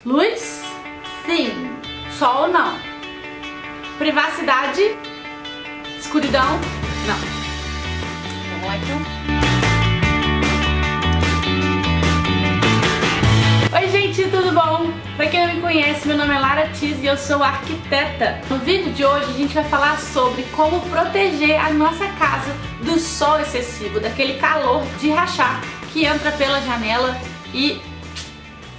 Luz? Sim. Sol? Não. Privacidade? Escuridão? Não. Vamos lá então. Oi gente, tudo bom? Pra quem não me conhece, meu nome é Lara Tiz e eu sou arquiteta. No vídeo de hoje a gente vai falar sobre como proteger a nossa casa do sol excessivo, daquele calor de rachar que entra pela janela e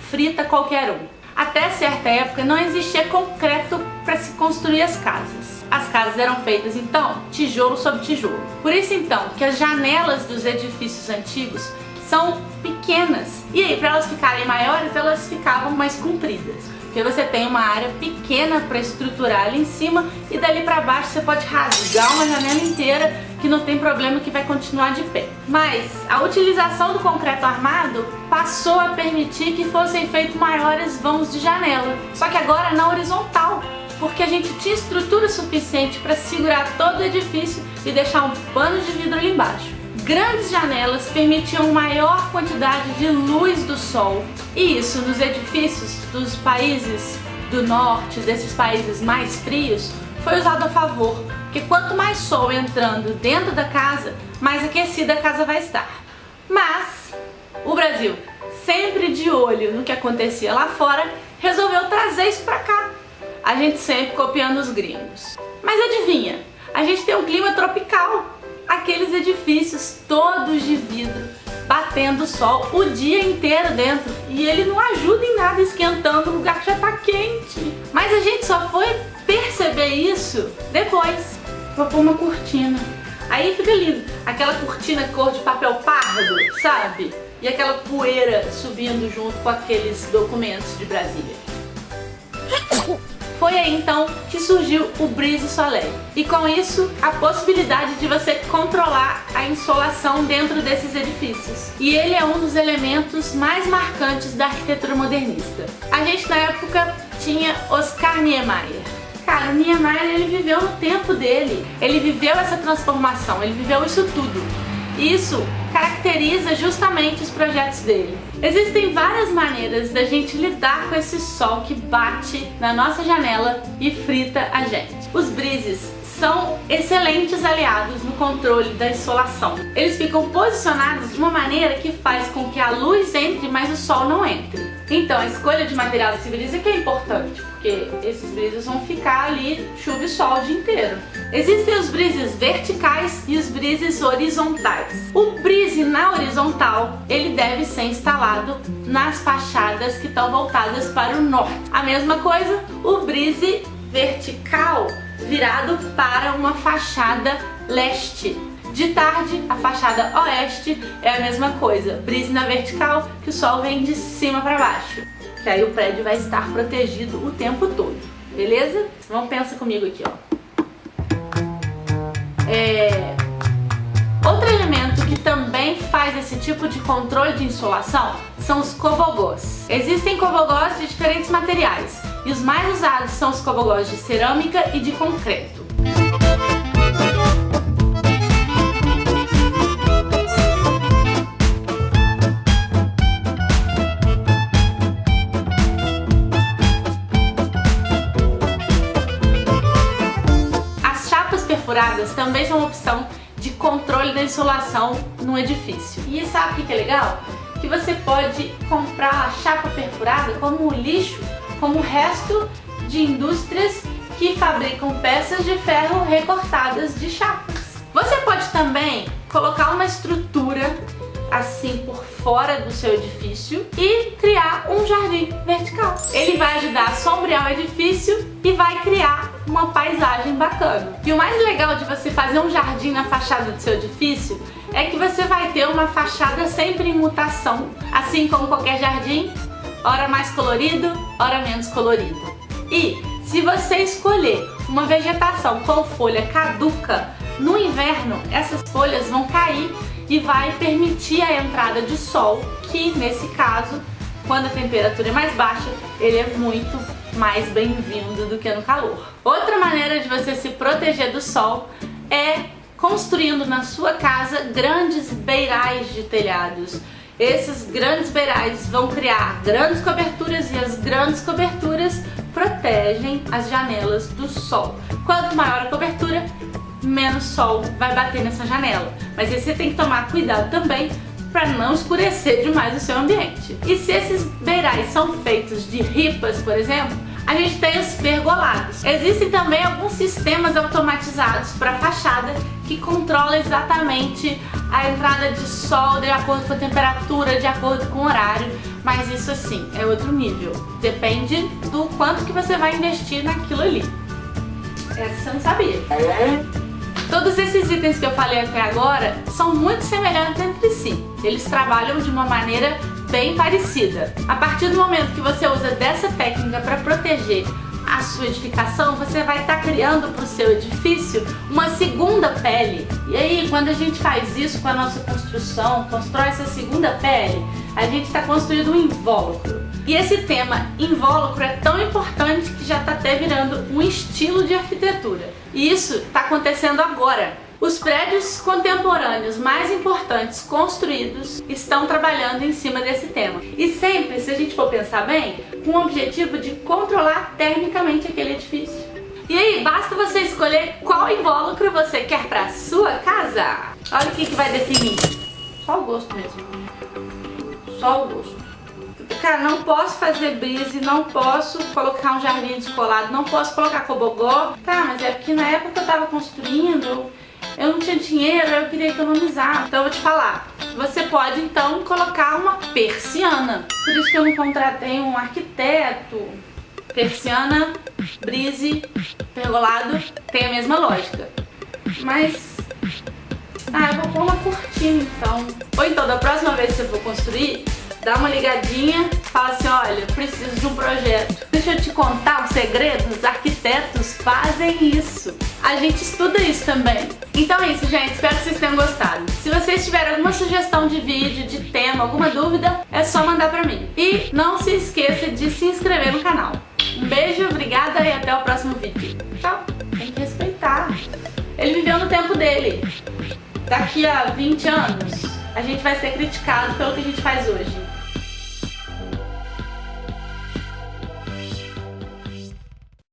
frita qualquer um. Até certa época não existia concreto para se construir as casas. As casas eram feitas então tijolo sobre tijolo. Por isso então que as janelas dos edifícios antigos são pequenas. E aí, para elas ficarem maiores, elas ficavam mais compridas. Porque você tem uma área pequena para estruturar ali em cima e dali para baixo você pode rasgar uma janela inteira que não tem problema, que vai continuar de pé. Mas a utilização do concreto armado passou a permitir que fossem feitos maiores vãos de janela. Só que agora na horizontal, porque a gente tinha estrutura suficiente para segurar todo o edifício e deixar um pano de vidro ali embaixo. Grandes janelas permitiam maior quantidade de luz do sol, e isso nos edifícios dos países do norte, desses países mais frios, foi usado a favor, porque quanto mais sol entrando dentro da casa, mais aquecida a casa vai estar. Mas o Brasil, sempre de olho no que acontecia lá fora, resolveu trazer isso pra cá. A gente sempre copiando os gringos. Mas adivinha, a gente tem um clima tropical. Aqueles edifícios todos de vidro, batendo sol o dia inteiro dentro, e ele não ajuda em nada esquentando o lugar que já tá quente. Mas a gente só foi perceber isso depois. Vou pôr uma cortina. Aí fica lindo, aquela cortina cor de papel pardo, sabe? E aquela poeira subindo junto com aqueles documentos de Brasília. Foi aí então que surgiu o Breeze Soleil, e com isso a possibilidade de você controlar a insolação dentro desses edifícios. E ele é um dos elementos mais marcantes da arquitetura modernista. A gente na época tinha Oscar Niemeyer. Cara, o Niemeyer, ele viveu no tempo dele, ele viveu essa transformação, ele viveu isso tudo. Isso caracteriza justamente os projetos dele. Existem várias maneiras da gente lidar com esse sol que bate na nossa janela e frita a gente. Os breezes são excelentes aliados no controle da insolação. Eles ficam posicionados de uma maneira que faz com que a luz entre, mas o sol não entre. Então a escolha de material desse breeze é que é importante, porque esses breezes vão ficar ali chuva e sol o dia inteiro. Existem os breezes verticais e os breezes horizontais. O breeze na horizontal, ele deve ser instalado nas fachadas que estão voltadas para o norte. A mesma coisa, o breeze vertical virado para uma fachada leste. De tarde, a fachada oeste é a mesma coisa, breeze na vertical, que o sol vem de cima para baixo, que aí o prédio vai estar protegido o tempo todo, beleza? Vamos pensar comigo aqui, ó. Outro elemento que também faz esse tipo de controle de insolação são os cobogós. Existem cobogós de diferentes materiais, e os mais usados são os cobogós de cerâmica e de concreto. Perfuradas também são uma opção de controle da insolação no edifício. E sabe o que é legal? Que você pode comprar a chapa perfurada como lixo, como resto de indústrias que fabricam peças de ferro recortadas de chapas. Você pode também colocar uma estrutura assim por fora do seu edifício e criar um jardim vertical. Ele vai ajudar a sombrear o edifício e vai criar uma paisagem bacana. E o mais legal de você fazer um jardim na fachada do seu edifício é que você vai ter uma fachada sempre em mutação, assim como qualquer jardim, ora mais colorido, ora menos colorido. E se você escolher uma vegetação com folha caduca, no inverno essas folhas vão cair e vai permitir a entrada de sol, que nesse caso, quando a temperatura é mais baixa, ele é muito mais bem-vindo do que no calor. Outra maneira de você se proteger do sol é construindo na sua casa grandes beirais de telhados. Esses grandes beirais vão criar grandes coberturas e as grandes coberturas protegem as janelas do sol. Quanto maior a cobertura, menos sol vai bater nessa janela. Mas aí você tem que tomar cuidado também para não escurecer demais o seu ambiente. E se esses beirais são feitos de ripas, por exemplo, a gente tem os pergolados. Existem também alguns sistemas automatizados para fachada que controlam exatamente a entrada de sol de acordo com a temperatura, de acordo com o horário, mas isso assim é outro nível. Depende do quanto que você vai investir naquilo ali. Essa você não sabia. Todos esses itens que eu falei até agora são muito semelhantes entre si. Eles trabalham de uma maneira bem parecida. A partir do momento que você usa dessa técnica para proteger a sua edificação, você vai estar criando para o seu edifício uma segunda pele. E aí, quando a gente faz isso com a nossa construção, constrói essa segunda pele, a gente está construindo um invólucro. E esse tema invólucro é tão importante que já está até virando um estilo de arquitetura. E isso está acontecendo agora. Os prédios contemporâneos mais importantes construídos estão trabalhando em cima desse tema. E sempre, se a gente for pensar bem, com o objetivo de controlar termicamente aquele edifício. E aí, basta você escolher qual invólucro você quer para a sua casa. Olha o que vai definir. Só o gosto mesmo. Só o gosto. Cara, não posso fazer brise, não posso colocar um jardim descolado, não posso colocar cobogó. Tá, mas é porque na época que eu tava construindo, eu não tinha dinheiro, eu queria economizar. Então eu vou te falar, você pode então colocar uma persiana. Por isso que eu não contratei um arquiteto. Persiana, brise, pergolado, tem a mesma lógica. Mas, eu vou pôr uma cortina então. Ou então, da próxima vez que você for construir, dá uma ligadinha, fala assim, olha, preciso de um projeto. Deixa eu te contar um segredo, os arquitetos fazem isso. A gente estuda isso também. Então é isso, gente, espero que vocês tenham gostado. Se vocês tiverem alguma sugestão de vídeo, de tema, alguma dúvida, é só mandar pra mim. E não se esqueça de se inscrever no canal. Um beijo, obrigada e até o próximo vídeo. Tchau. Tem que respeitar. Ele viveu no tempo dele. Daqui a 20 anos, a gente vai ser criticado pelo que a gente faz hoje.